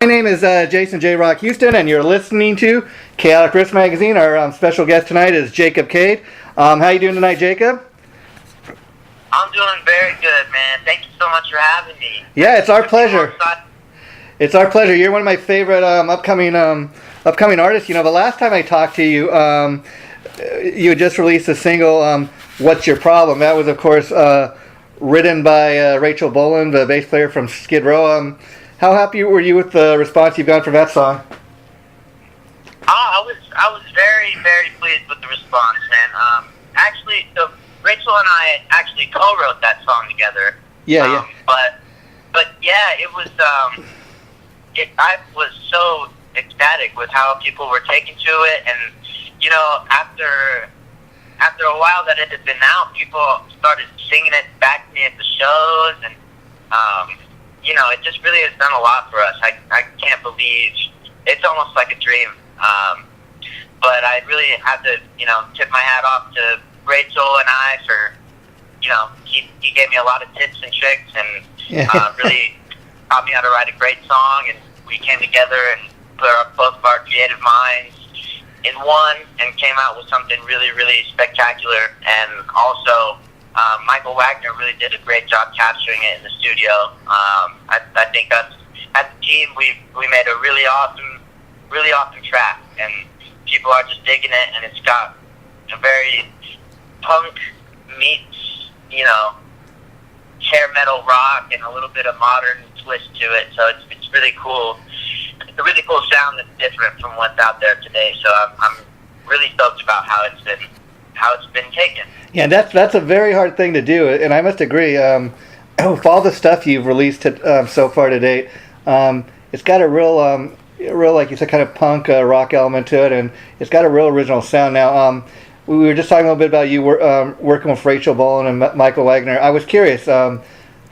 My name is Jason JROCK Houston, and you're listening to Chaotic Riffs Magazine. Our special guest tonight is Jacob Cade. How you doing tonight, Jacob? I'm doing very good, man. Thank you so much for having me. Yeah, it's our pleasure. It's our pleasure. You're one of my favorite upcoming artists. You know, the last time I talked to you, you had just released a single, "What's Your Problem?" That was, of course, written by Rachel Boland, the bass player from Skid Row. How happy were you with the response you've gotten from that song? I was very, very pleased with the response, man. Actually, so Rachel and I actually co-wrote that song together. Yeah. But yeah, it was. I was so ecstatic with how people were taking to it, and you know, after a while that it had been out, people started singing it back to me at the shows, and you know, it just really has done a lot for us. I can't believe it's almost like a dream. But I really have to, you know, tip my hat off to Rachel and I for, you know, he gave me a lot of tips and tricks, and really taught me how to write a great song. And we came together and put both of our creative minds in one and came out with something really, really spectacular. And also, Michael Wagner really did a great job capturing it in the studio. I think us as a team, we made a really awesome track, and people are just digging it. And it's got a very punk meets, you know, hair metal rock and a little bit of modern twist to it. So it's really cool. It's a really cool sound that's different from what's out there today. So I'm really stoked about how it's been taken. Yeah, that's a very hard thing to do, and I must agree. With all the stuff you've released so far to date, it's got a real, like you said, kind of punk rock element to it, and it's got a real original sound. Now, we were just talking a little bit about you working with Rachel Boland and Michael Wagner. I was curious,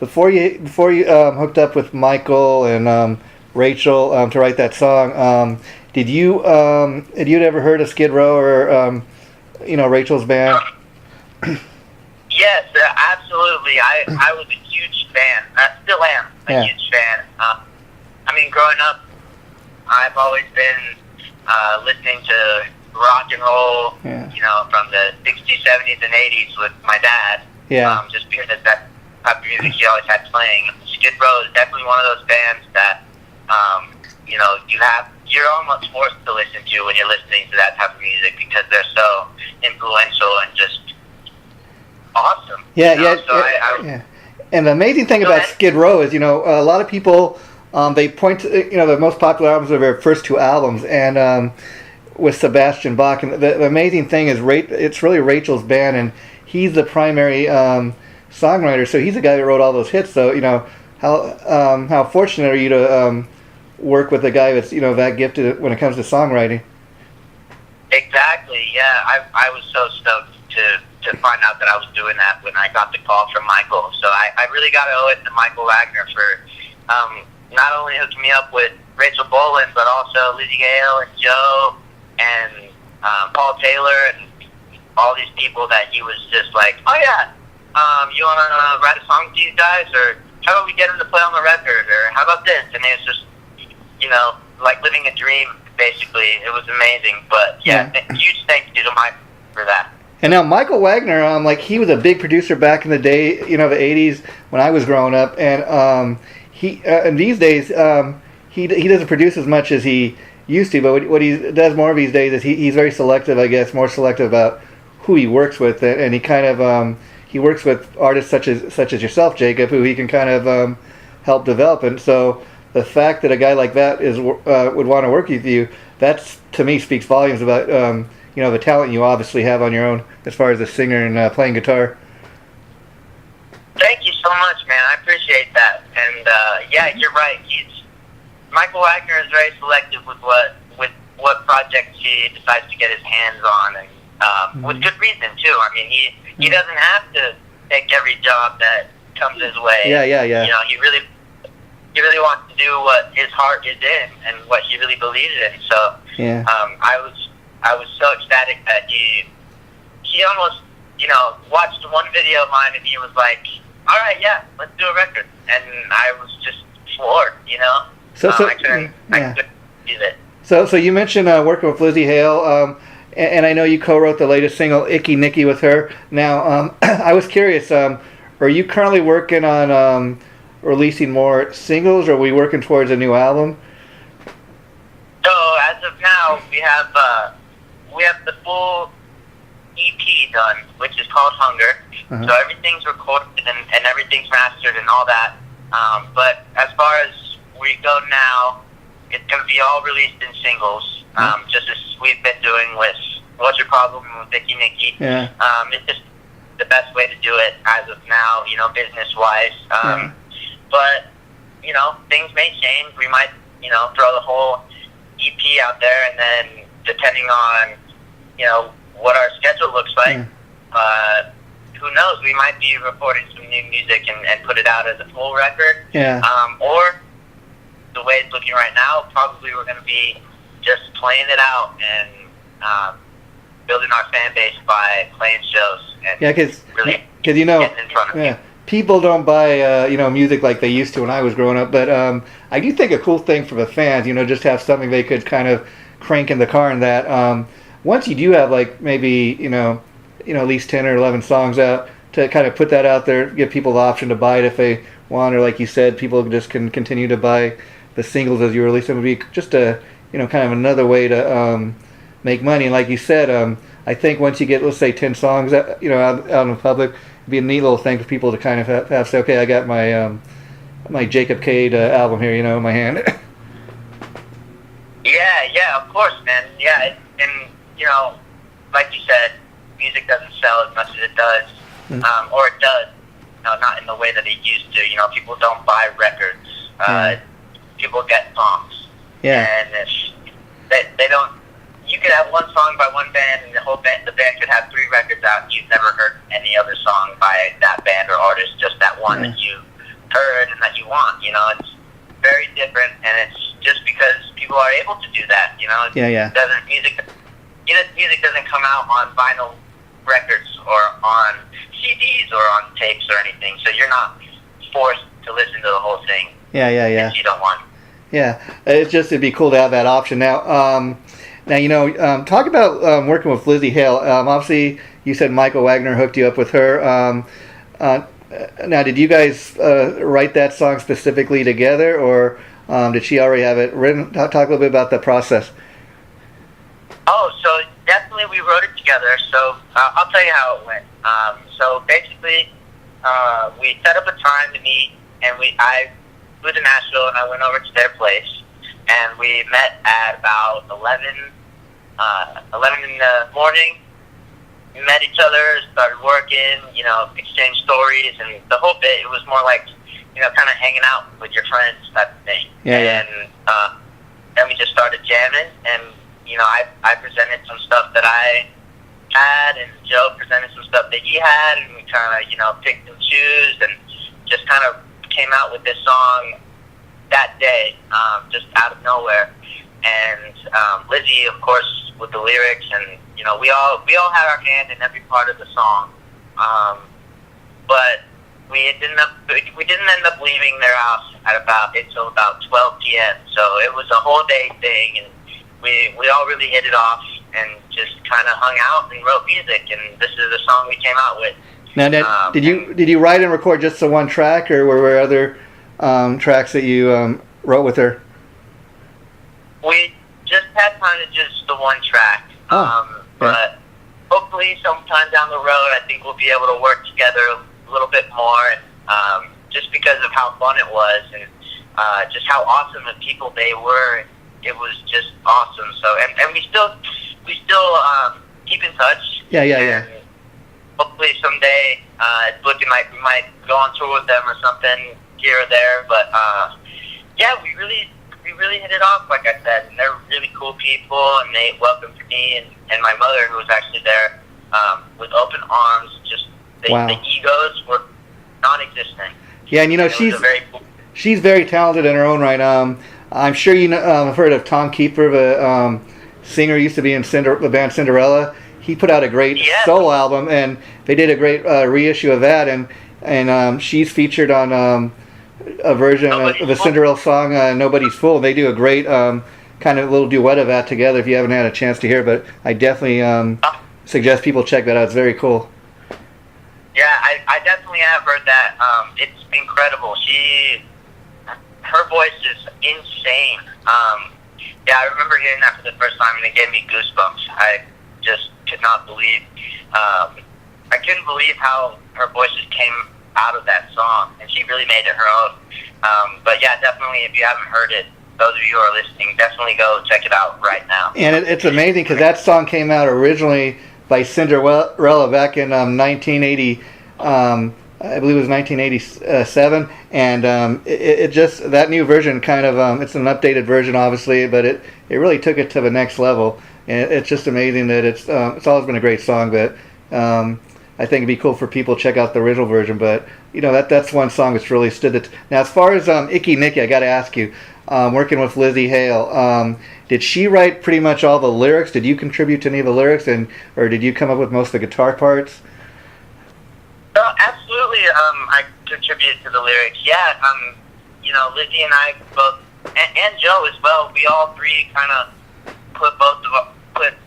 before you hooked up with Michael and Rachel to write that song, did you ever heard of Skid Row or you know, Rachel's band? Yes, absolutely. I was a huge fan. I still am a huge fan. I mean, growing up, I've always been listening to rock and roll, you know, from the 60s, 70s, and 80s with my dad. Yeah. Just because that's type of music he always had playing. Skid Row is definitely one of those bands that, you know, you're almost forced to listen to when you're listening to that type of music because they're so influential and just awesome. Yeah, you know? Yeah. And the amazing thing about Skid Row is, you know, a lot of people, they point to, you know, the most popular albums are their first two albums, and with Sebastian Bach. And the amazing thing is, it's really Rachel's band, and he's the primary songwriter. So he's the guy that wrote all those hits. So, you know, how fortunate are you to work with a guy that's, you know, that gifted when it comes to songwriting? Exactly. Yeah, I was so stoked to find out that I was doing that when I got the call from Michael. So I really got to owe it to Michael Wagner for not only hooking me up with Rachel Boland, but also Lizzie Gale and Joe and Paul Taylor and all these people that he was just like, oh yeah, you want to write a song to these guys, or how about we get them to play on the record, or how about this? And it was just, you know, like living a dream, basically. It was amazing. But yeah, huge thank you to Mike for that. And now Michael Wagner, like, he was a big producer back in the day, you know, the 80s when I was growing up, and he and these days he doesn't produce as much as he used to, but what he does more of these days is he's very selective, I guess, more selective about who he works with, and he kind of he works with artists such as yourself, Jacob, who he can kind of help develop. And so the fact that a guy like that would want to work with you, that's, to me, speaks volumes about you know, the talent you obviously have on your own as far as a singer and playing guitar. Thank you so much, man. I appreciate that. And yeah, you're right. Michael Wagner is very selective with what projects he decides to get his hands on, and with good reason too. I mean, he doesn't have to take every job that comes his way. Yeah. You know, he really wants to do what his heart is in and what he really believes in. So I was so ecstatic that he almost, you know, watched one video of mine and he was like, all right, yeah, let's do a record. And I was just floored, you know? I couldn't do it. So you mentioned working with Lizzie Hale, and I know you co-wrote the latest single, Icky Nicky, with her. Now, I was curious, are you currently working on releasing more singles, or are we working towards a new album? So as of now, we have the full EP done, which is called Hunger. So everything's recorded and everything's mastered and all that. But as far as we go now, it's going to be all released in singles, just as we've been doing with What's Your Problem with Icky Nicky. Yeah. It's just the best way to do it as of now, business-wise. But, things may change. We might, throw the whole EP out there, and then depending on, what our schedule looks like, who knows, we might be recording some new music and put it out as a full record. Yeah. Or the way it's looking right now, probably we're going to be just playing it out and building our fan base by playing shows and really getting in front of people. People don't buy music like they used to when I was growing up, but I do think a cool thing for the fans, just have something they could kind of crank in the car, and that once you do have like maybe at least 10 or 11 songs out, to kind of put that out there, give people the option to buy it if they want, or like you said, people just can continue to buy the singles as you release them, would be just a kind of another way to make money. And like you said, I think once you get, let's say, 10 songs out in the public, it'd be a neat little thing for people to kind of have say, okay, I got my my Jacob Cade album here, in my hand. Yeah, of course, man. Yeah, and like you said, music doesn't sell as much as it does, or it does, not in the way that it used to. People don't buy records. People get songs. Yeah. And if they don't, you could have one song by one band, and the band could have 3 records out, and you've never heard any other song by that band or artist, just that one that you heard and that you want. It's very different, and it's just because people are able to do that. Music doesn't come out on vinyl records or on CDs or on tapes or anything, so you're not forced to listen to the whole thing. If you don't want. Yeah, it'd be cool to have that option. Now, talk about working with Lizzie Hale. Obviously, you said Michael Wagner hooked you up with her. Now, did you guys write that song specifically together, or did she already have it written? Talk a little bit about the process. Oh, so definitely we wrote it together. So I'll tell you how it went. So basically, we set up a time to meet, and I flew to Nashville, and I went over to their place, and we met at about 11 in the morning. We met each other, started working, exchanged stories, and the whole bit, it was more like, kind of hanging out with your friends type of thing. And then we just started jamming, and, I presented some stuff that I had, and Joe presented some stuff that he had, and we kind of, picked and choose, and just kind of came out with this song that day, just out of nowhere. And Lizzie, of course, with the lyrics, and we all had our hand in every part of the song. But we didn't end up leaving their house until about 12 p.m. So it was a whole day thing, and we all really hit it off and just kind of hung out and wrote music. And this is the song we came out with. Now, did you write and record just the one track, or were there other tracks that you wrote with her? We just had time to just the one track. But hopefully sometime down the road, I think we'll be able to work together a little bit more, and just because of how fun it was, and just how awesome of people they were, it was just awesome. So, and we still keep in touch. Yeah. Hopefully someday, it's looking like we might go on tour with them or something here or there. But we really hit it off, like I said, and they're really cool people, and they welcomed me and my mother, who was actually there, with open arms. Just the egos were non-existent. Yeah, and she's very talented in her own right. I'm sure have heard of Tom Keeper, the singer, used to be in the band Cinderella. He put out a great solo album, and they did a great reissue of that, and she's featured on a version of a Cinderella song, "Nobody's Fool." They do a great kind of little duet of that together. If you haven't had a chance to hear, but I definitely suggest people check that out. It's very cool. Yeah, I definitely have heard that. It's incredible. Her voice is insane. Yeah, I remember hearing that for the first time, and it gave me goosebumps. I just could not believe. I couldn't believe how her voice just came out of that song, and she really made it her own. But yeah, definitely, if you haven't heard it, those of you who are listening, definitely go check it out right now. And it's amazing because that song came out originally by Cinderella back in 1980. I believe it was 1987, and it just, that new version kind of, it's an updated version obviously, but it really took it to the next level, and it's just amazing that it's always been a great song, but I think it'd be cool for people to check out the original version, but you know, that's one song that's really stood it. Now as far as Icky Nicky, I got to ask you, working with Lizzie Hale, did she write pretty much all the lyrics? Did you contribute to any of the lyrics, or did you come up with most of the guitar parts? Absolutely, I contributed to the lyrics. Yeah, you know, Lizzie and I both, and Joe as well. We all three kind of put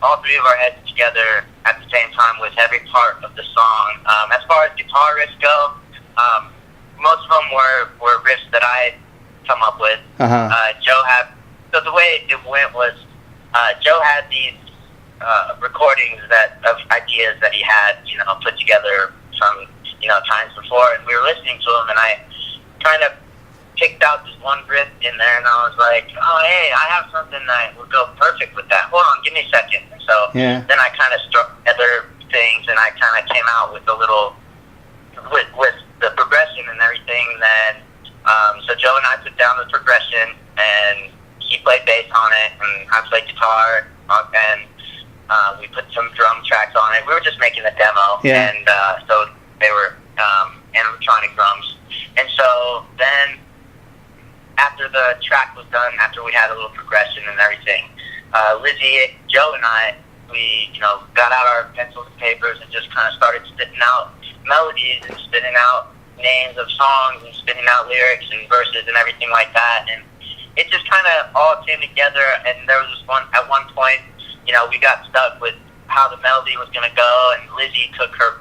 all three of our heads together at the same time with every part of the song. As far as guitar riffs go, most of them were riffs that I come up with. Joe had, so the way it went was, Joe had these recordings of ideas that he had, you know, put together from, you know, times before, and we were listening to them, and I kind of picked out this one riff in there, and I was like, oh, hey, I have something that would go perfect with that. Hold on, give me a second. And so then I kind of struck together things, and I kind of came out with a little, with the progression and everything. And then, so Joe and I took down the progression, and he played bass on it, and I played guitar, and we put some drum tracks on it. We were just making a demo, and so they were animatronic drums. And so then, after the track was done, after we had a little progression and everything, Lizzie, Joe, and I, we, you know, got out our pencils and papers and just kind of started spitting out melodies and spitting out names of songs and spitting out lyrics and verses and everything like that. And it just kind of all came together. And there was at one point, you know, we got stuck with how the melody was going to go, and Lizzie took her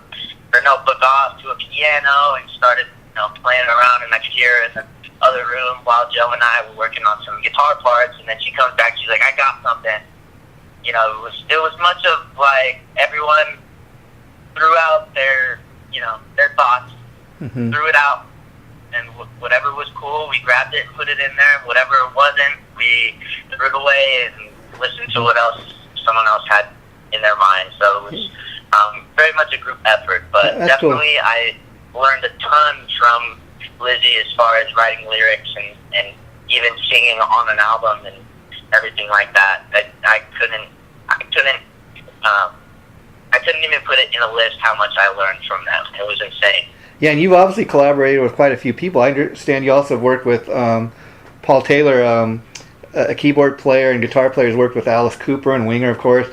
notebook off to a piano and started, you know, playing around in next year in the other room while Joe and I were working on some guitar parts. And then she comes back, she's like, I got something. You know, it was much of like everyone threw out their, you know, their thoughts, threw it out, and whatever was cool, we grabbed it and put it in there. Whatever wasn't, we threw it away and listened to what else someone else had in their mind. So it was very much a group effort, but That's definitely cool. I learned a ton from Lizzie as far as writing lyrics and even singing on an album and everything like that. I couldn't even put it in a list how much I learned from them. It was insane. Yeah, and you've obviously collaborated with quite a few people. I understand you also have worked with Paul Taylor, a keyboard player and guitar player, has worked with Alice Cooper and Winger, of course.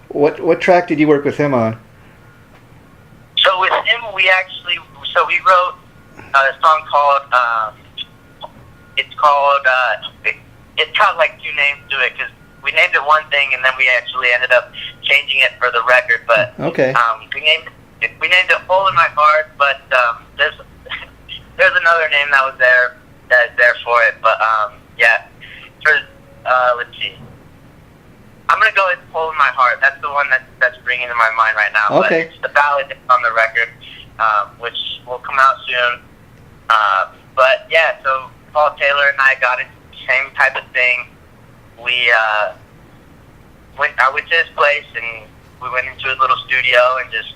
What track did you work with him on? So with him, we wrote a song called, it's got like two names to it, because we named it one thing, and then we actually ended up changing it for the record, but we named it Hole in My Heart, but there's another name that was there, that's there for it, but let's see. I'm going to go with Hole in My Heart. That's the one that's bringing to my mind right now. Okay. But it's the ballad on the record, which will come out soon. But yeah, so Paul Taylor and I got it, same type of thing. I went to his place, and we went into his little studio and just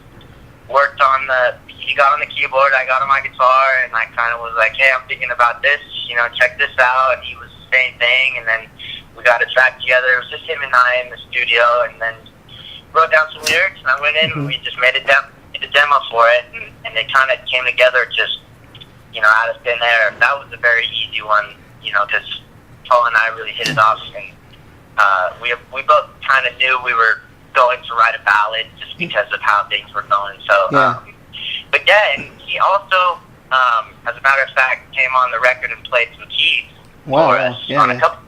worked on he got on the keyboard, I got on my guitar, and I kind of was like, hey, I'm thinking about this, you know, check this out. And he was the same thing, and then we got a track together. It was just him and I in the studio, and then wrote down some lyrics, and I went in and we just made a demo for it, and it kind of came together just, you know, out of thin air. That was a very easy one, you know, because Paul and I really hit it off, and we both kind of knew we were going to write a ballad just because of how things were going. So, but yeah, and he also, as a matter of fact, came on the record and played some keys Wow, for us yeah, on yeah. a couple.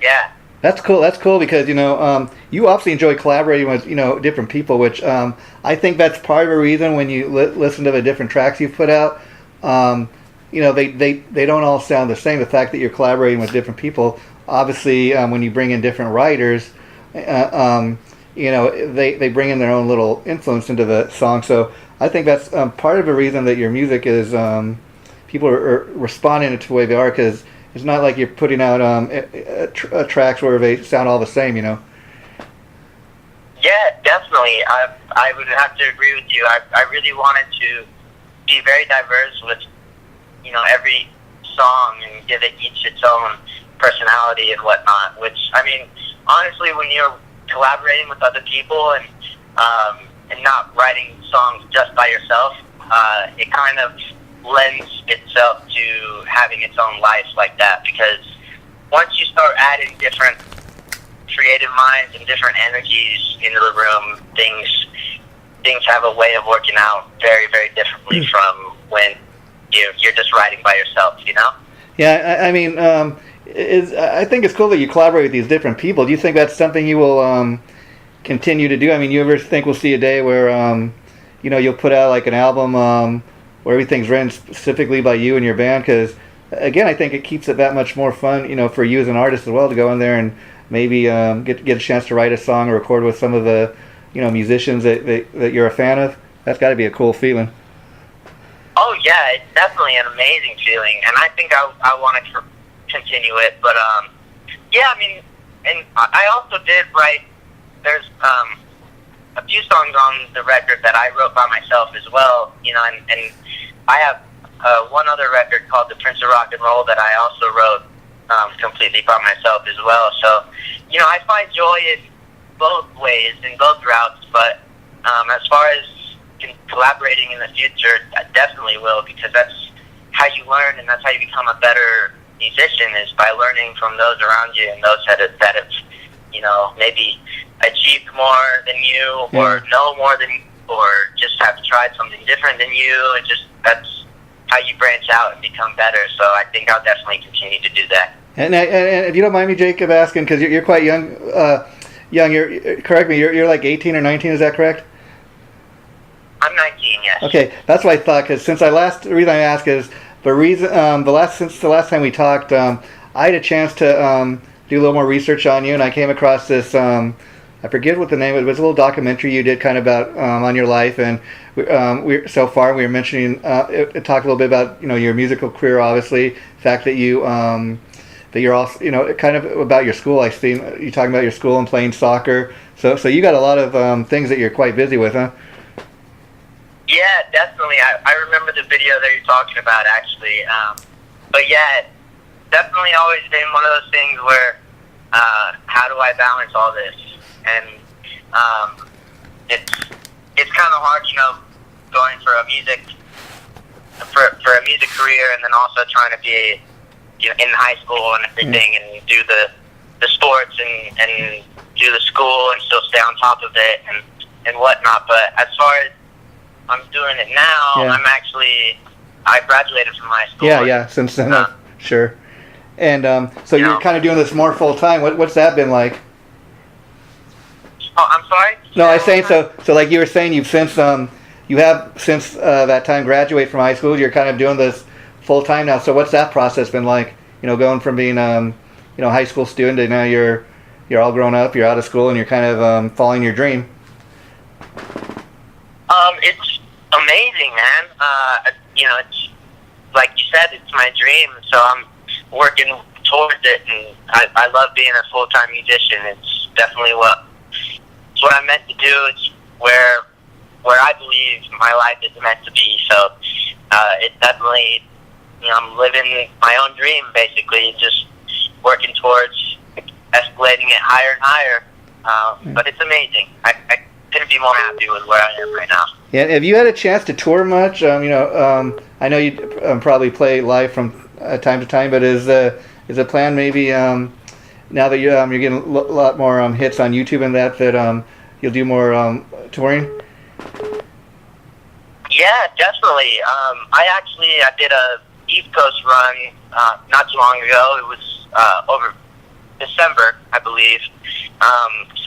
Yeah. That's cool. That's cool because you obviously enjoy collaborating with different people, which I think that's part of the reason when you listen to the different tracks you've put out. They don't all sound the same. The fact that you're collaborating with different people, obviously, when you bring in different writers, they bring in their own little influence into the song. So I think that's part of the reason that your music is people are responding to the way they are, because it's not like you're putting out tracks where they sound all the same. Yeah, definitely. I would have to agree with you. I really wanted to be very diverse with every song and give it each its own personality and whatnot. Which, I mean, honestly, when you're collaborating with other people and not writing songs just by yourself, it kind of lends itself to having its own life like that, because once you start adding different creative minds and different energies into the room, things have a way of working out very, very differently from when you're just writing by yourself, Yeah, I mean, I think it's cool that you collaborate with these different people. Do you think that's something you will continue to do? I mean, you ever think we'll see a day where you'll put out like an album where everything's written specifically by you and your band? Because again, I think it keeps it that much more fun, for you as an artist as well, to go in there and maybe get a chance to write a song or record with some of the musicians that you're a fan of. That's got to be a cool feeling. Oh yeah, it's definitely an amazing feeling, and I think I want to continue it. But yeah, I mean, and I also did write. There's a few songs on the record that I wrote by myself as well, and I have one other record called The Prince of Rock and Roll that I also wrote completely by myself as well. So, I find joy in both ways, in both routes, but as far as collaborating in the future, I definitely will, because that's how you learn and that's how you become a better musician, is by learning from those around you and those that have maybe achieved more than you, or know more than you, or just have tried something different than you, and just that's how you branch out and become better. So I think I'll definitely continue to do that. And if you don't mind me, Jacob, asking, because you're quite young, correct me, you're like 18 or 19, is that correct? I'm 19, yes. Okay, that's what I thought. Because the reason I ask is since the last time we talked, I had a chance to do a little more research on you, and I came across this. I forget what the name of it. It was a little documentary you did kind of about on your life, and we were mentioning it talked a little bit about your musical career, obviously, the fact that you're also kind of about your school. I seen you talking about your school and playing soccer. So you got a lot of things that you're quite busy with, huh? Yeah, definitely. I remember the video that you're talking about, actually. But yeah, definitely always been one of those things where how do I balance all this? And it's kind of hard, going for a music career, and then also trying to be in high school and everything, and do the sports and do the school and still stay on top of it and whatnot. But as far as I'm doing it now, I graduated from high school. Yeah, since then, sure. And so you're kind of doing this more full time. What's that been like? Oh, I'm sorry? No, I was saying, so like you were saying, you have since that time graduated from high school, you're kind of doing this full time now. So what's that process been like? Going from being high school student to now you're all grown up, you're out of school, and you're kind of following your dream. It's amazing, man. It's like you said, it's my dream, so I'm working towards it, and I love being a full-time musician. It's definitely what I'm meant to do. It's where I believe my life is meant to be. So it's definitely, I'm living my own dream, basically, just working towards escalating it higher and higher. But it's amazing. I couldn't be more happy with where I am right now. Yeah, have you had a chance to tour much? I know you probably play live from time to time, but is the plan maybe now that you're getting a lot more hits on YouTube and that you'll do more touring? Yeah, definitely. I did a East Coast run not too long ago. It was over December, I believe.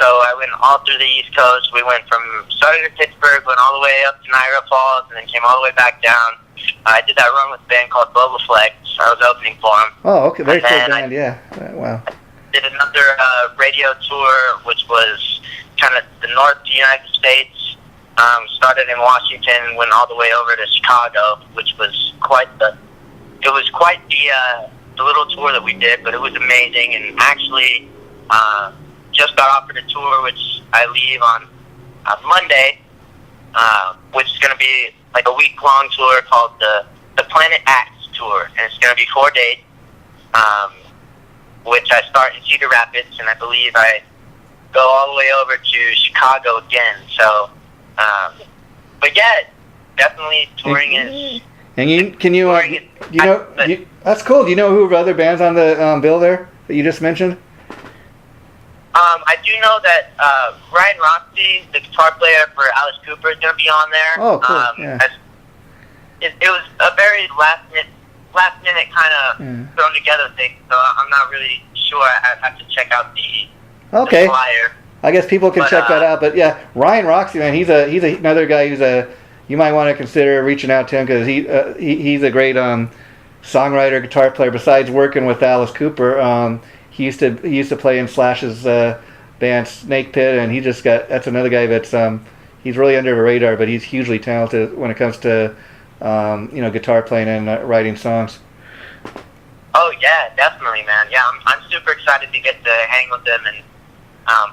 So I went all through the East Coast. We went from started in Pittsburgh, went all the way up to Niagara Falls, and then came all the way back down. I did that run with a band called Global Flex. I was opening for them. Oh, okay, very cool band. Yeah, wow. I did another radio tour, which was kind of the North United States. Started in Washington, went all the way over to Chicago, which was quite the little tour that we did, but it was amazing. And actually, just got offered a tour, which I leave on Monday, which is going to be like a week-long tour called the Planet Acts Tour, and it's going to be 4 days, which I start in Cedar Rapids, and I believe I go all the way over to Chicago again. So, but yeah, definitely touring is. And that's cool. Do you know who other bands on the bill there that you just mentioned? I do know that Ryan Roxy, the guitar player for Alice Cooper, is going to be on there. Oh, cool. Yeah. It was a very last minute kind of thrown together thing, so I'm not really sure. I have to check out the flyer. I guess people can check that out. But yeah, Ryan Roxy, man, he's another guy you might want to consider reaching out to him, because he's a great songwriter, guitar player. Besides working with Alice Cooper, he used to play in Slash's band Snake Pit, and that's another guy that's he's really under the radar, but he's hugely talented when it comes to guitar playing and writing songs. Oh yeah, definitely, man. Yeah, I'm super excited to get to hang with them and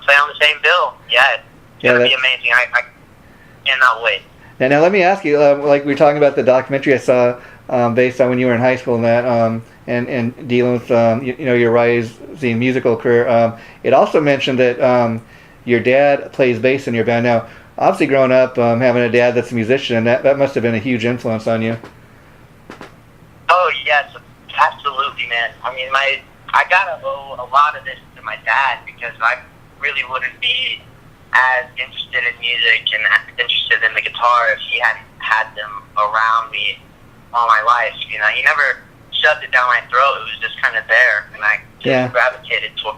play on the same bill. Yeah, it's gonna be amazing. I cannot wait. Now let me ask you, like we were talking about the documentary I saw based on when you were in high school and that, and dealing with your rising musical career. It also mentioned that your dad plays bass in your band. Now, obviously, growing up having a dad that's a musician, that must have been a huge influence on you. Oh yes, absolutely, man. I mean, I gotta owe a lot of this to my dad, because I really wouldn't be as interested in music and as interested in the guitar if he hadn't had them around me all my life. He never shoved it down my throat. It was just kind of there, and I just gravitated toward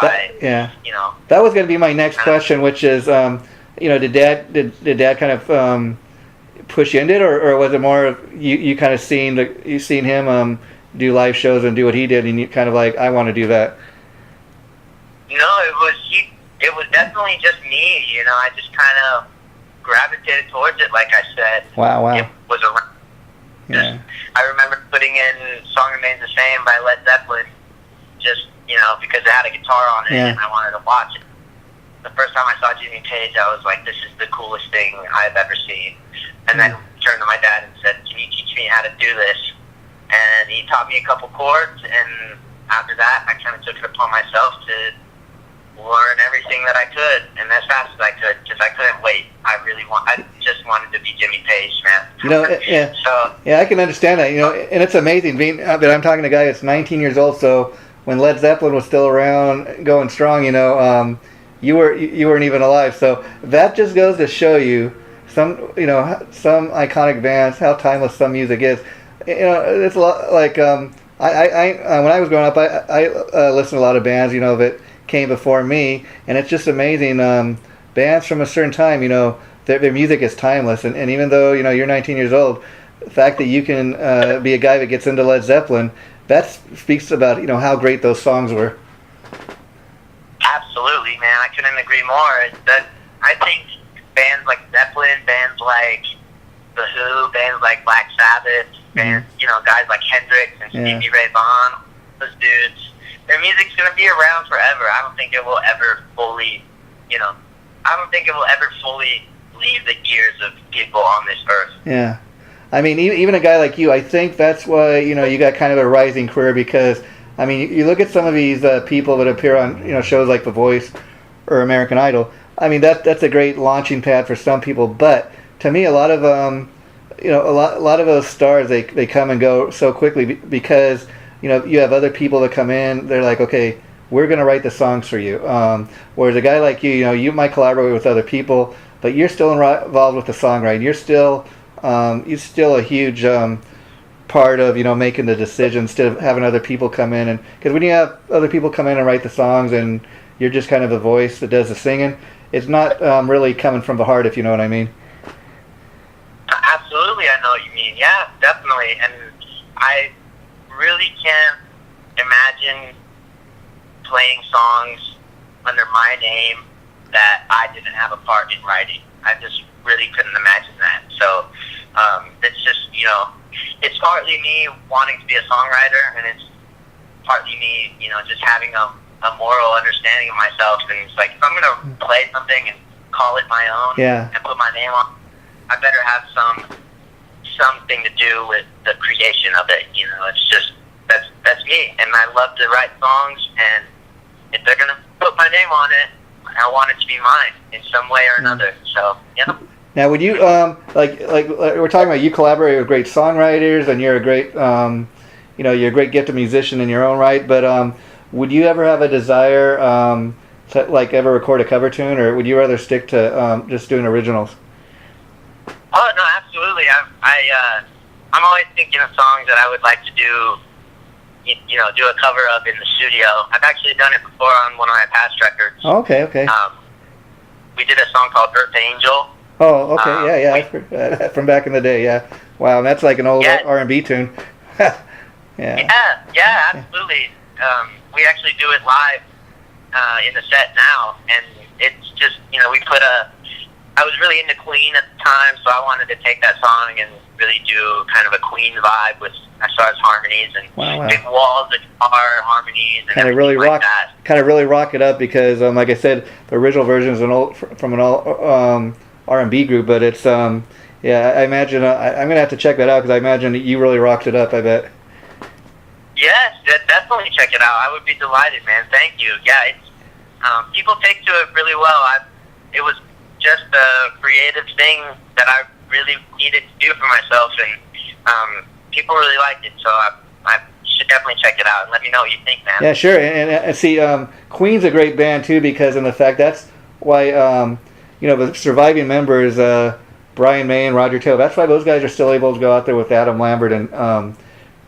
That was going to be my next question, which is, did Dad kind of push you into it, or was it more of you kind of seen him do live shows and do what he did, and you kind of like, I want to do that? No, it was definitely just me. I just kind of gravitated towards it, like I said. Wow. It was around. Yeah. I remember putting in "Song Remains the Same" by Led Zeppelin, just because it had a guitar on it, and I wanted to watch it. The first time I saw Jimmy Page, I was like, "This is the coolest thing I've ever seen." And then turned to my dad and said, "Can you teach me how to do this?" And he taught me a couple chords, and after that, I kind of took it upon myself to learn everything that I could, and as fast as I could, because I couldn't wait. I just wanted to be Jimmy Page, man. I can understand that. And it's amazing that I'm talking to a guy that's 19 years old. So when Led Zeppelin was still around, going strong, you weren't even alive. So that just goes to show you some iconic bands, how timeless some music is. It's a lot like I when I was growing up, I listened to a lot of bands, that came before me, and it's just amazing. Bands from a certain time, their music is timeless, and even though you're 19 years old, the fact that you can be a guy that gets into Led Zeppelin, that speaks about how great those songs were. Absolutely, man. I couldn't agree more. I think bands like Zeppelin, bands like The Who, bands like Black Sabbath, bands, guys like Hendrix and Stevie Ray Vaughan, those dudes, their music's going to be around forever. I don't think it will ever fully, leave the ears of people on this earth. Yeah. I mean, even a guy like you, I think that's why, you got kind of a rising career, because, I mean, you look at some of these people that appear on, shows like The Voice or American Idol. I mean, that's a great launching pad for some people, but to me, a lot of a lot of those stars, they come and go so quickly because you have other people that come in. They're like, okay, we're going to write the songs for you. Whereas a guy like you, you might collaborate with other people, but you're still involved with the songwriting. You're still it's still a huge part of making the decision instead of having other people come in. And because when you have other people come in and write the songs and you're just kind of the voice that does the singing, it's not really coming from the heart, if you know what I mean. Absolutely, I know what you mean. Yeah, definitely. And I really can't imagine playing songs under my name that I didn't have a part in writing. I just really couldn't imagine that. So it's just, it's partly me wanting to be a songwriter, and it's partly me, just having a moral understanding of myself. And it's like, if I'm going to play something and call it my own and put my name on, I better have something to do with the creation of it. It's just, that's me. And I love to write songs, and if they're going to put my name on it, I want it to be mine in some way or another. So, Now, would you like we're talking about, you collaborate with great songwriters, and you're a great you're a great gifted musician in your own right. But would you ever have a desire to ever record a cover tune, or would you rather stick to just doing originals? Oh no, absolutely. I'm always thinking of songs that I would like to do a cover of in the studio. I've actually done it before on one of my past records. Oh, okay. We did a song called Earth Angel. Oh, okay, I've heard that from back in the day, yeah. Wow, and that's like an old R&B tune. Yeah, absolutely. We actually do it live in the set now, and it's just, I was really into Queen at the time, so I wanted to take that song and really do kind of a Queen vibe with, as far as harmonies and big walls of guitar harmonies and everything really like that. Kind of really rock it up, because, like I said, the original version is from an old R&B group, but it's I imagine I'm gonna have to check that out, because I imagine you really rocked it up. I bet. Yes, definitely check it out. I would be delighted, man. Thank you. Yeah, it's people take to it really well. It was just a creative thing that I really needed to do for myself, and people really liked it, so I should definitely check it out and let me know what you think, man. Yeah, sure. And see, Queen's a great band too, because in the fact that's why the surviving members, Brian May and Roger Taylor, that's why those guys are still able to go out there with Adam Lambert and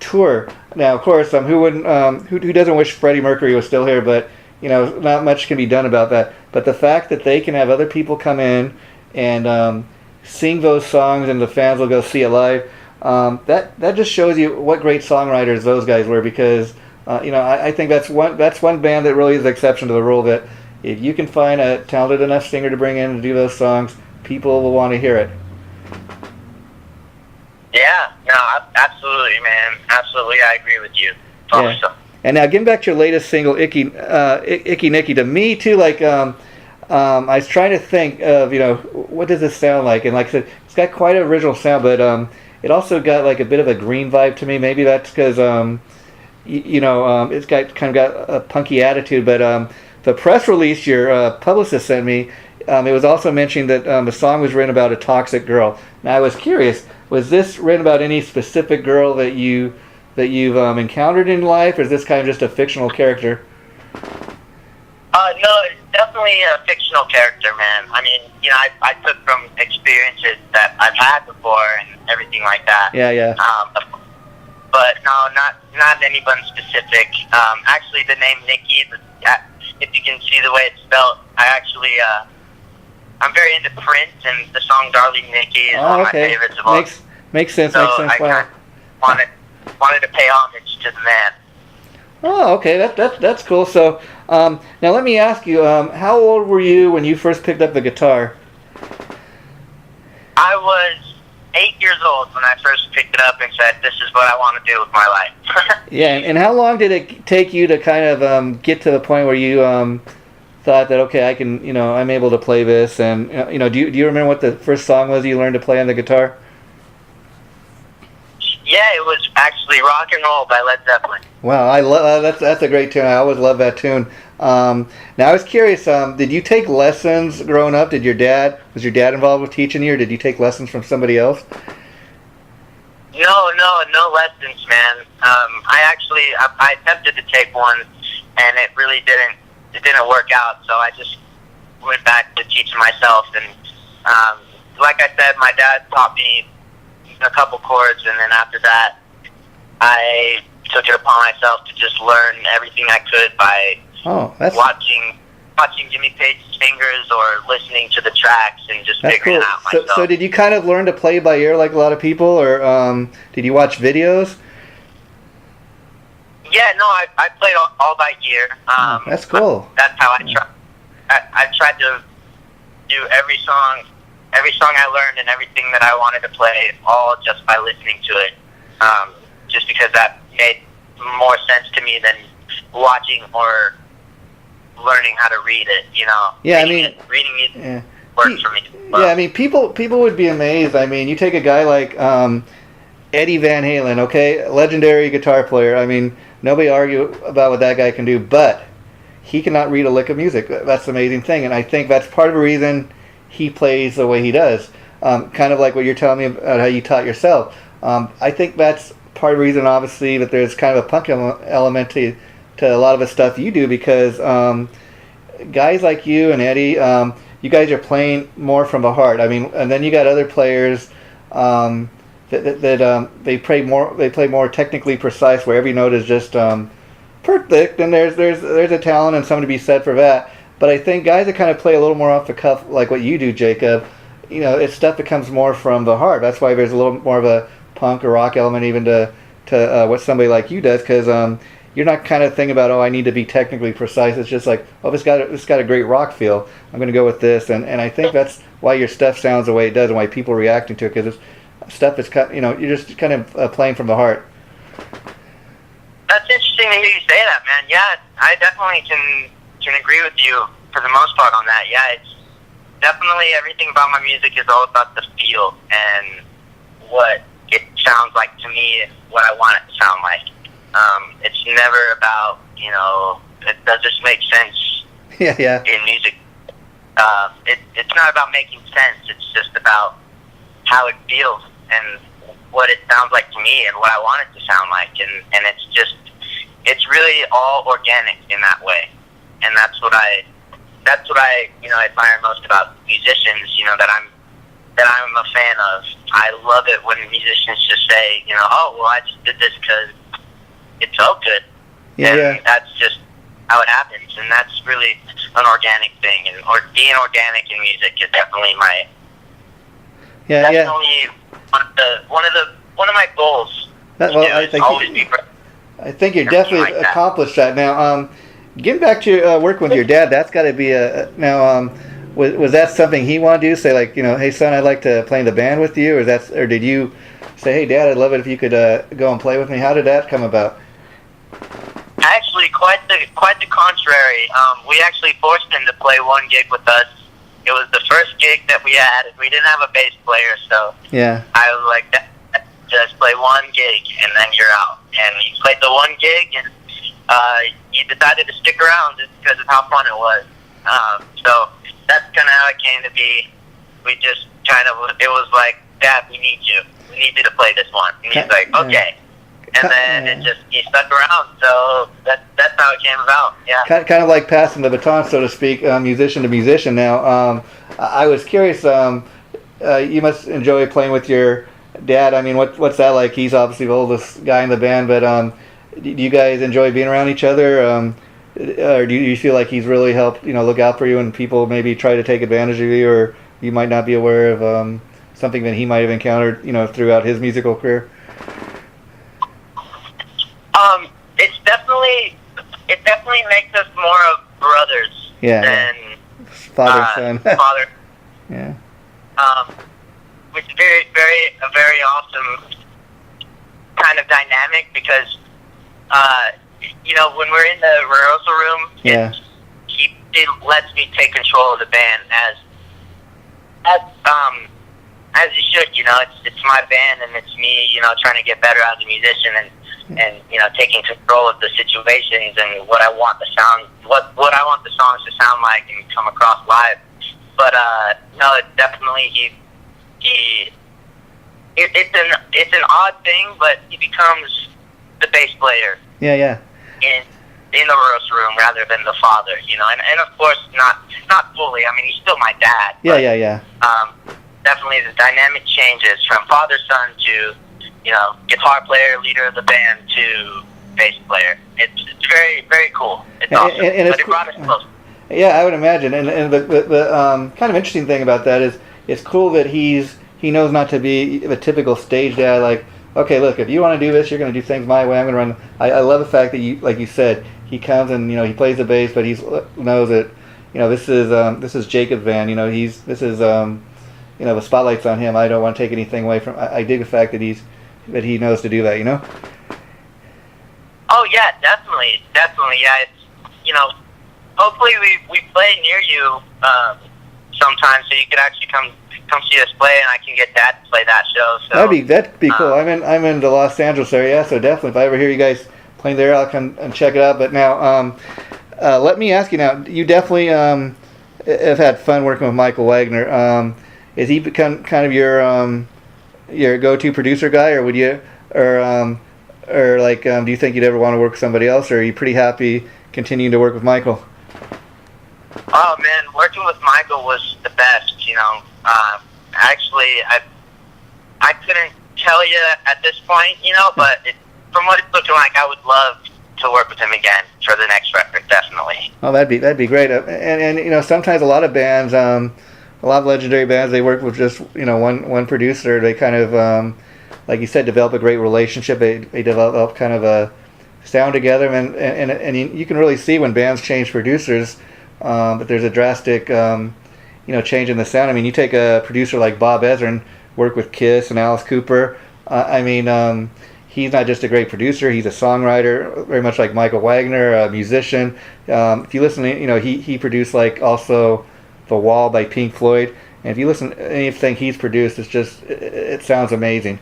tour. Now, of course, who wouldn't? Who doesn't wish Freddie Mercury was still here? But not much can be done about that. But the fact that they can have other people come in and sing those songs, and the fans will go see it live, that just shows you what great songwriters those guys were. Because I think that's one band that really is the exception to the rule. That if you can find a talented enough singer to bring in and do those songs, people will want to hear it. Yeah, no, absolutely, man. Absolutely, I agree with you. Awesome. And now, getting back to your latest single, Icky Nicky, to me too, I was trying to think of, what does this sound like? And like I said, it's got quite an original sound, but it also got like a bit of a Green vibe to me. Maybe that's because, it's got a punky attitude. But the press release your publicist sent me, it was also mentioning that the song was written about a toxic girl. Now, I was curious, was this written about any specific girl that you've encountered in life, or is this kind of just a fictional character? No, it's definitely a fictional character, man. I mean, I took from experiences that I've had before and everything like that. Yeah. But no, not anyone specific. Actually, the name Nikki, if you can see the way it's spelled, I'm very into Prince, and the song "Darling Nikki" is one of my favorites of all. Makes sense. So makes sense. I kind of wanted to pay homage to the man. Oh, okay, that's cool. So, now let me ask you, how old were you when you first picked up the guitar? I was 8 years old when I first picked it up and said, "This is what I want to do with my life." Yeah, and how long did it take you to kind of get to the point where you thought that, okay, I can, I'm able to play this, and do you remember what the first song was you learned to play on the guitar? Yeah, it was actually "Rock and Roll" by Led Zeppelin. Wow, I love that's a great tune. I always love that tune. Now, I was curious. Did you take lessons growing up? Was your dad involved with teaching you, or did you take lessons from somebody else? No lessons, man. I attempted to take one, and it really didn't work out. So I just went back to teaching myself. And like I said, my dad taught me a couple chords, and then after that, I took it upon myself to just learn everything I could by watching Jimmy Page's fingers or listening to the tracks and just figuring it out myself. So did you kind of learn to play by ear like a lot of people, or did you watch videos? Yeah, no, I played all by ear. That's cool. That's how I try. I tried to do every song I learned and everything that I wanted to play, all just by listening to it. Just because that made more sense to me than watching or learning how to read it. You know. Yeah, reading it works for me. Yeah, I mean, people would be amazed. I mean, you take a guy like Eddie Van Halen, okay, legendary guitar player. I mean, nobody argue about what that guy can do, but he cannot read a lick of music. That's the amazing thing, and I think that's part of the reason he plays the way he does. Kind of like what you're telling me about how you taught yourself. I think that's part of the reason, obviously, that there's kind of a punk element to a lot of the stuff you do, because guys like you and Eddie, you guys are playing more from the heart. I mean, and then you got other players that they play more technically precise, where every note is just perfect, and there's a talent and something to be said for that. But I think guys that kind of play a little more off the cuff, like what you do, Jacob, you know, it's stuff that comes more from the heart. That's why there's a little more of a punk or rock element even to what somebody like you does, because you're not kind of thinking about, I need to be technically precise. It's just like, it's got a great rock feel. I'm going to go with this, and I think that's why your stuff sounds the way it does, and why people are reacting to it, because it's stuff is you're just kind of playing from the heart. That's interesting to hear you say that, man. Yeah, I definitely can agree with you for the most part on that. Yeah, it's definitely everything about my music is all about the feel and what it sounds like to me and what I want it to sound like. It's never about, does this make sense in music? It's not about making sense. It's just about how it feels and what it sounds like to me and what I want it to sound like. And it's really all organic in that way. And that's what I admire most about musicians, that I'm a fan of. I love it when musicians just say, I just did this because it felt good. Yeah. That's just how it happens, and that's really an organic thing. And being organic in music is definitely one of my goals. I think you definitely accomplished that. Now, getting back to working with your dad, that's got to be was that something he wanted to do? Say like, hey son, I'd like to play in the band with you, or did you say, hey Dad, I'd love it if you could go and play with me? How did that come about? Actually, quite the contrary. We actually forced him to play one gig with us. It was the first gig that we had, and we didn't have a bass player, so yeah. I was like, just play one gig, and then you're out. And he played the one gig, and he decided to stick around just because of how fun it was. So that's kind of how it came to be. We just it was like, Dad, we need you. We need you to play this one. And he's like, okay. And then he stuck around, so that's how it came about. Yeah. Kind of like passing the baton, so to speak, musician to musician. Now, I was curious. You must enjoy playing with your dad. I mean, what's that like? He's obviously the oldest guy in the band, but do you guys enjoy being around each other? Or do you feel like he's really helped, look out for you, and people maybe try to take advantage of you, or you might not be aware of something that he might have encountered, throughout his musical career? It definitely makes us more of brothers than father and son. Father. Yeah. Which is a very awesome kind of dynamic, because when we're in the rehearsal room, it lets me take control of the band as you should. It's my band, and it's me, trying to get better as a musician, and taking control of the situations and what I want the songs to sound like and come across live. But no, it's definitely it's an odd thing, but he becomes the bass player. Yeah. In the rehearsal room rather than the father, and of course not fully. I mean, he's still my dad. Yeah. definitely the dynamic changes from father-son to, guitar player, leader of the band, to bass player. It's very, very cool. It's awesome. And but it brought us close. Yeah, I would imagine. And the kind of interesting thing about that is it's cool that he knows not to be a typical stage dad. Like, okay, look, if you want to do this, you're going to do things my way. I'm going to run. I love the fact that like you said, he comes and he plays the bass, but he knows that this is Jacob's band. The spotlight's on him. I don't want to take anything away from. I dig the fact that he knows to do that. Oh yeah, definitely. Yeah, it's hopefully we play near you sometime, so you could actually come see us play, and I can get Dad to play that show. So that'd be cool. I'm in the Los Angeles area, so definitely if I ever hear you guys playing there, I'll come and check it out. But now, let me ask you now. You definitely have had fun working with Michael Wagner. Is he become kind of your go-to producer guy, or would you, do you think you'd ever want to work with somebody else, or are you pretty happy continuing to work with Michael? Oh man, working with Michael was the best. Actually, I couldn't tell you at this point, but from what it's looking like, I would love to work with him again for the next record, definitely. Oh, that'd be great. And sometimes a lot of bands, a lot of legendary bands, they work with just one producer. They kind of like you said, develop a great relationship. They develop kind of a sound together, and you can really see when bands change producers. But there's a drastic, change in the sound. I mean, you take a producer like Bob Ezrin, work with Kiss and Alice Cooper. He's not just a great producer; he's a songwriter, very much like Michael Wagner, a musician. If you listen to, he produced like also The Wall by Pink Floyd, and if you listen to anything he's produced, it sounds amazing.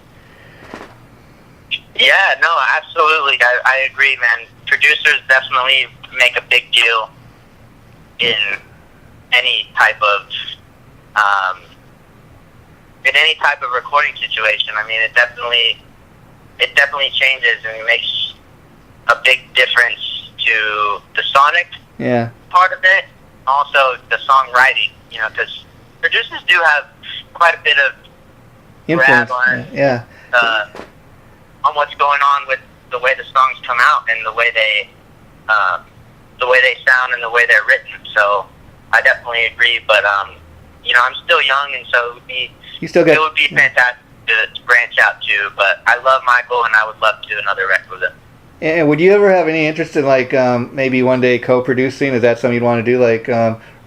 Yeah, no, absolutely. I agree, man. Producers definitely make a big deal in any type of recording situation. I mean, it definitely changes, and it makes a big difference to the sonic part of it, also the songwriting. Because producers do have quite a bit of grab on what's going on with the way the songs come out and the way they sound and the way they're written. So I definitely agree, but I'm still young, and so it would be fantastic to branch out to. But I love Michael, and I would love to do another record with him. And would you ever have any interest in maybe one day co-producing? Is that something you'd want to do?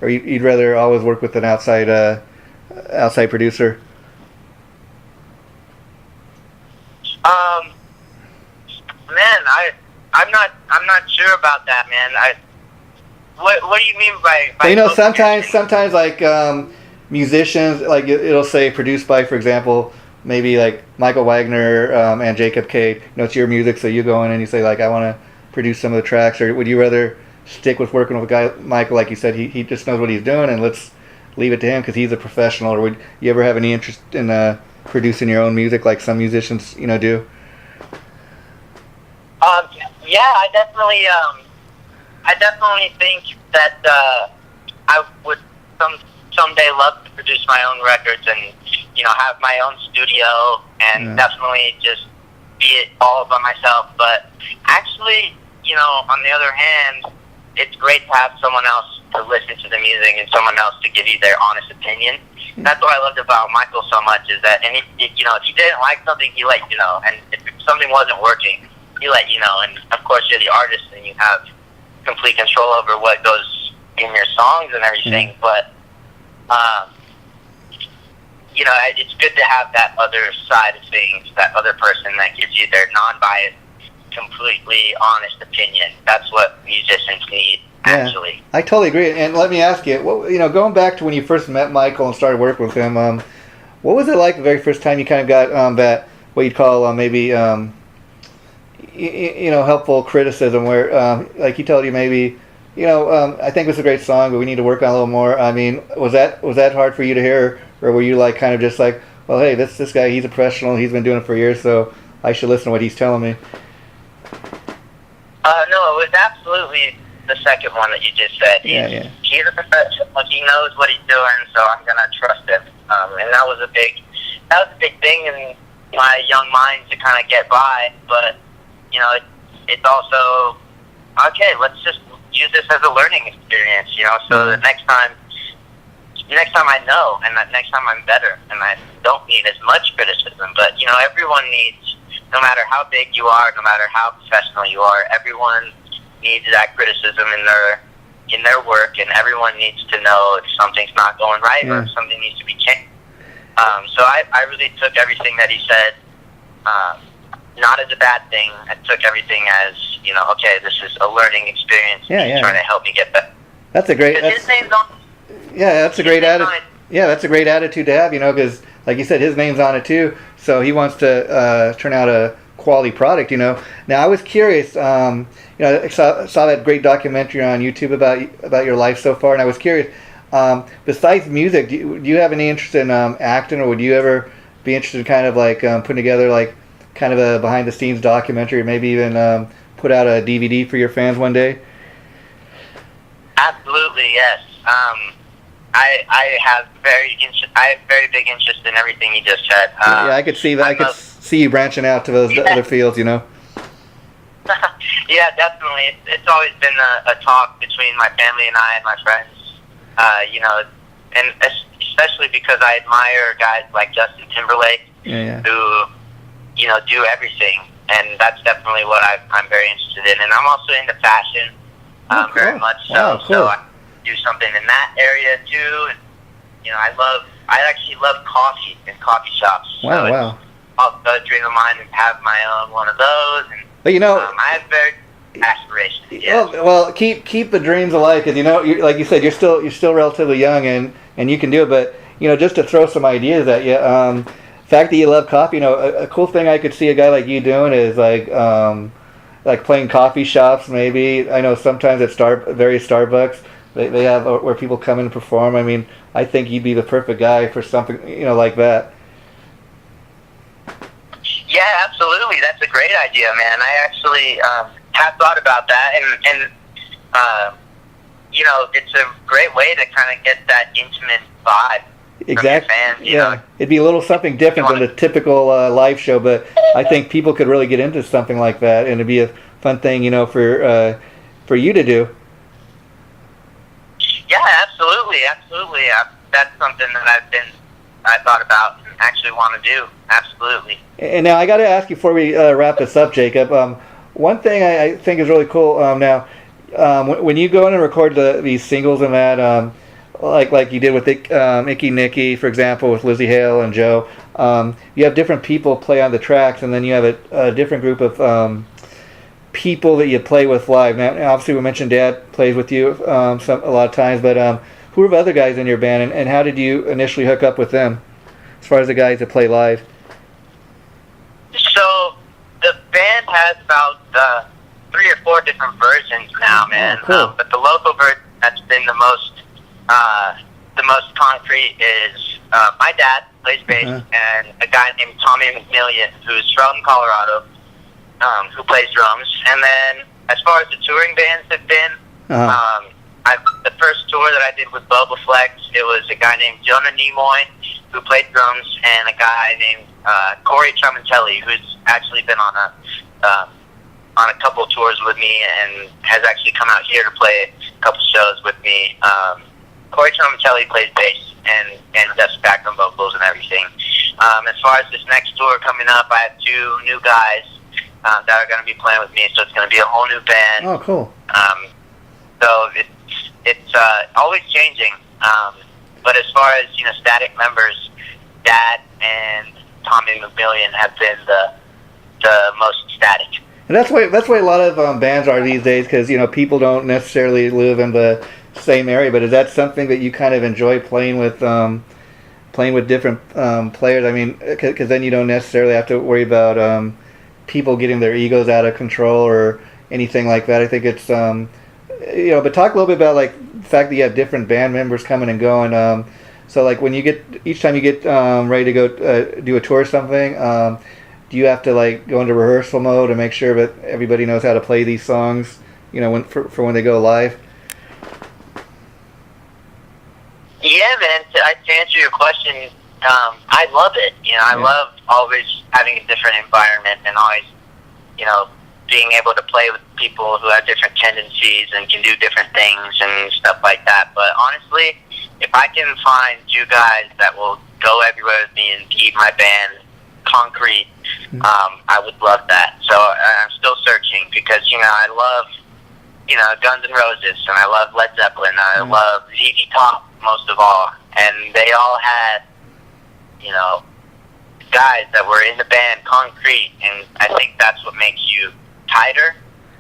Or you'd rather always work with an outside producer? Man, I'm not sure about that, man. What do you mean by sometimes musicians, like it'll say produced by, for example, maybe like Michael Wagner and Jacob Cade. It's your music, so you go in and you say I want to produce some of the tracks. Or would you rather stick with working with a guy Michael, like you said, he just knows what he's doing, and let's leave it to him because he's a professional? Or would you ever have any interest in producing your own music like some musicians do? Yeah, I definitely think that I would someday love to produce my own records and have my own studio and definitely just be it all by myself. But actually, on the other hand, it's great to have someone else to listen to the music and someone else to give you their honest opinion. That's what I loved about Michael so much, is that if you didn't like something, he let you know, and if something wasn't working, he let you know. And of course, you're the artist, and you have complete control over what goes in your songs and everything. But it's good to have that other side of things, that other person that gives you their non-biased, completely honest opinion. That's what musicians need, actually. I totally agree. And let me ask you, going back to when you first met Michael and started working with him, what was it like the very first time you kind of got that, what you'd call maybe, helpful criticism, where like he told you maybe, I think it's a great song, but we need to work on a little more. I mean, was that hard for you to hear, or were you kind of just well, hey, this guy, he's a professional, he's been doing it for years, so I should listen to what he's telling me? No, it was absolutely the second one that you just said. He's a professional. He knows what he's doing, so I'm gonna trust him. and that was a big thing in my young mind to kind of get by. But you know, it's also okay. Let's just use this as a learning experience. You know, so the next time I know, and that next time I'm better, and I don't need as much criticism. But you know, everyone needs, no matter how big you are, no matter how professional you are, everyone needs that criticism in their work, and everyone needs to know if something's not going right or if something needs to be changed. So I really took everything that he said not as a bad thing. I took everything as, you know, okay, this is a learning experience. He's trying to help me get better. That's a great. His name's on. Yeah, that's a great attitude. Yeah, that's a great attitude to have. You know, because like you said, his name's on it too. So he wants to turn out a quality product. You know. Now I was curious. You know, I saw that great documentary on YouTube about your life so far, and I was curious. Besides music, do you have any interest in acting, or would you ever be interested in kind of like putting together like kind of a behind the scenes documentary, or maybe even put out a DVD for your fans one day? Absolutely, yes. I have very big interest in everything you just said. Yeah, I could see that. I could see you branching out to those other fields, you know. Yeah, definitely. It's always been a talk between my family and I and my friends. You know, and especially because I admire guys like Justin Timberlake, who, you know, do everything, and that's definitely what I'm very interested in. And I'm also into fashion, very much so. Wow, cool. So I do something in that area too. And you know, I actually love coffee and coffee shops. Wow, so wow. It's also a dream of mine to have my own one of those. And but you know, I have very aspirations. Yeah. Well, keep the dreams alive, because you know, like you said, you're still relatively young, and you can do it. But you know, just to throw some ideas at you, fact that you love coffee, you know, a cool thing I could see a guy like you doing is like playing coffee shops. Maybe I know sometimes at various Starbucks they have where people come in and perform. I mean, I think you'd be the perfect guy for something, you know, like that. Yeah, absolutely. That's a great idea, man. I actually have thought about that, and you know, it's a great way to kind of get that intimate vibe. Exactly. Fans, you know. It'd be a little something different than the typical live show, but I think people could really get into something like that, and it'd be a fun thing, you know, for you to do. Yeah, absolutely. That's something that I thought about and actually want to do. Absolutely. And now I got to ask you before we wrap this up, Jacob. One thing I think is really cool now, when you go in and record these singles and that, like you did with Icky Nicky, for example, with Lizzie Hale and Joe, you have different people play on the tracks, and then you have a different group of people that you play with live. Now, obviously, we mentioned Dad plays with you a lot of times, but who are the other guys in your band, and how did you initially hook up with them, as far as the guys that play live? So the band has about 3 or 4 different versions now, man. Oh, cool. But the local version that's been the most concrete is my dad plays bass, and a guy named Tommy McMillian, who's from Colorado, who plays drums. And then as far as the touring bands have been, the first tour that I did with Bubba Flex, it was a guy named Jonah Nimoy, who played drums, and a guy named Corey Tramentelli, who's actually been on a couple tours with me and has actually come out here to play a couple shows with me. Corey Tramentelli plays bass and does background vocals and everything. As far as this next tour coming up, I have 2 new guys that are going to be playing with me, so it's going to be a whole new band. Oh, cool. So it's always changing. But as far as, you know, static members, Dad and Tommy McMillian have been the most static. And that's why a lot of bands are these days, because, you know, people don't necessarily live in the same area. But is that something that you kind of enjoy, playing with different players? I mean, because then you don't necessarily have to worry about people getting their egos out of control or anything like that. I think it's you know, but talk a little bit about like the fact that you have different band members coming and going. So like when each time you get ready to go do a tour or something, do you have to like go into rehearsal mode to make sure that everybody knows how to play these songs, you know, for when they go live? Yeah, Yeah, man. To answer your question, I love it. You know, I love always having a different environment and always, you know, being able to play with people who have different tendencies and can do different things and stuff like that. But honestly, if I can find two guys that will go everywhere with me and keep my band concrete, I would love that. So I'm still searching because, you know, I love, you know, Guns N' Roses, and I love Led Zeppelin. I love ZZ Top most of all. And they all had, you know, guys that were in the band concrete, and I think that's what makes you tighter,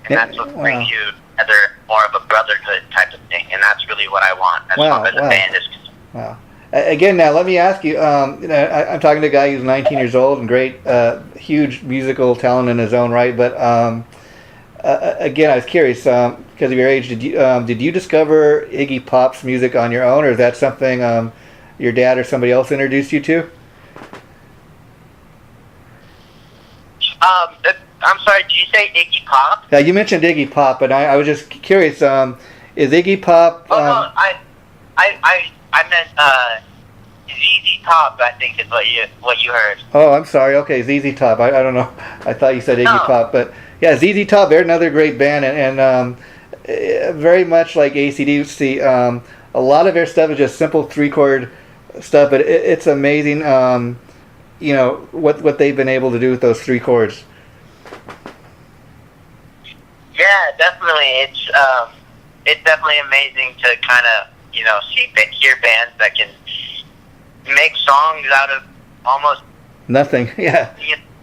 and that's what brings you together, more of a brotherhood type of thing, and that's really what I want as far as a band is concerned. Wow. Again, now let me ask you, you know, I'm talking to a guy who's 19 years old and great, huge musical talent in his own right, but again, I was curious, because of your age, did you discover Iggy Pop's music on your own, or is that something your dad or somebody else introduced you to? I'm sorry, did you say Iggy Pop? Yeah, you mentioned Iggy Pop, but I was just curious, is Iggy Pop... no, I meant ZZ Top, I think is what you heard. Oh, I'm sorry. Okay, ZZ Top. I don't know. I thought you said Iggy Pop, but yeah, ZZ Top. They're another great band, and very much like AC/DC. A lot of their stuff is just simple 3-chord stuff, but it's amazing. You know what they've been able to do with those 3 chords. Yeah, definitely. It's definitely amazing to kind of, you know, hear bands that can make songs out of almost nothing. Yeah.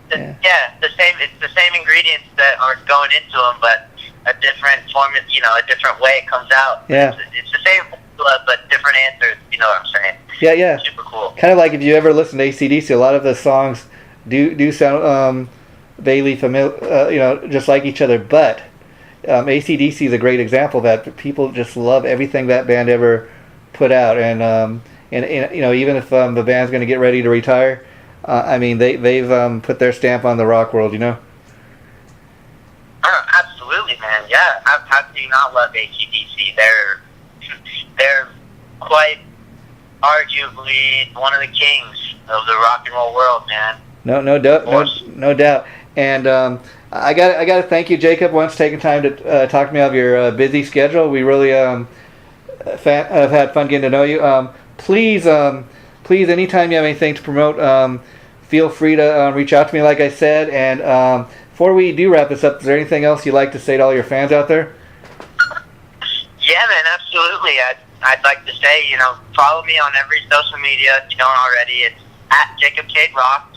The same. It's the same ingredients that are going into them, but a different form. You know, a different way it comes out. Yeah. It's the same, but different answers. You know what I'm saying? Yeah. Super cool. Kind of like if you ever listen to AC/DC, a lot of the songs do sound vaguely familiar. You know, just like each other, but. AC/DC is a great example that people just love everything that band ever put out, and you know, even if the band's going to get ready to retire, I mean they've put their stamp on the rock world, you know. Absolutely, man. Yeah, how can you not love AC/DC? They're quite arguably one of the kings of the rock and roll world, man. No doubt. And I got to thank you, Jacob, once taking time to talk to me of your busy schedule. We really have had fun getting to know you. Please, anytime you have anything to promote, feel free to reach out to me, like I said. And before we do wrap this up, is there anything else you'd like to say to all your fans out there? Yeah, man, absolutely. I'd like to say, you know, follow me on every social media if you don't already. It's at Jacob Cade Rock.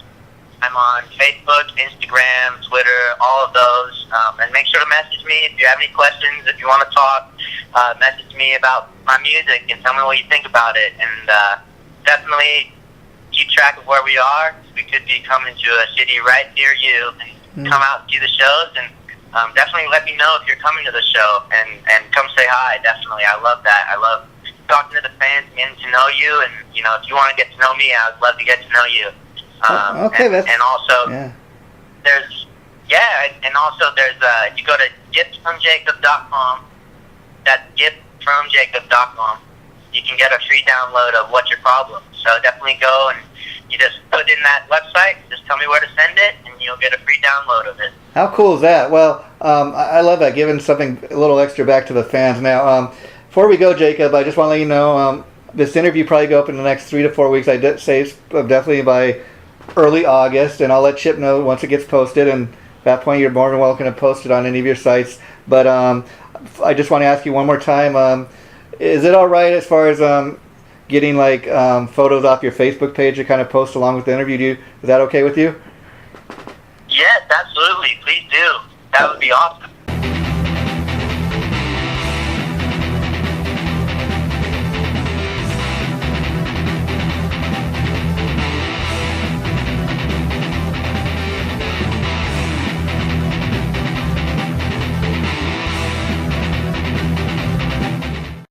I'm on Facebook, Instagram, Twitter, all of those. And make sure to message me if you have any questions, if you want to talk. Message me about my music and tell me what you think about it. And definitely keep track of where we are. We could be coming to a city right near you and come out and see the shows. And definitely let me know if you're coming to the show and come say hi. Definitely. I love that. I love talking to the fans, getting to know you. And, you know, if you want to get to know me, I would love to get to know you. Okay, and also there's you go to giftfromjacob.com. That's giftfromjacob.com. You can get a free download of What's Your Problem. So definitely go and you just put in that website. Just tell me where to send it, and you'll get a free download of it. How cool is that? Well, I love that, giving something a little extra back to the fans. Now, before we go, Jacob, I just want to let you know this interview probably go up in the next 3 to 4 weeks. I did say it's definitely by early August, and I'll let Chip know once it gets posted, and at that point you're more than welcome to post it on any of your sites. But I just want to ask you one more time, is it all right as far as getting like photos off your Facebook page to kind of post along with the interview? Is that okay with you? Yes, absolutely. Please do. That would be awesome.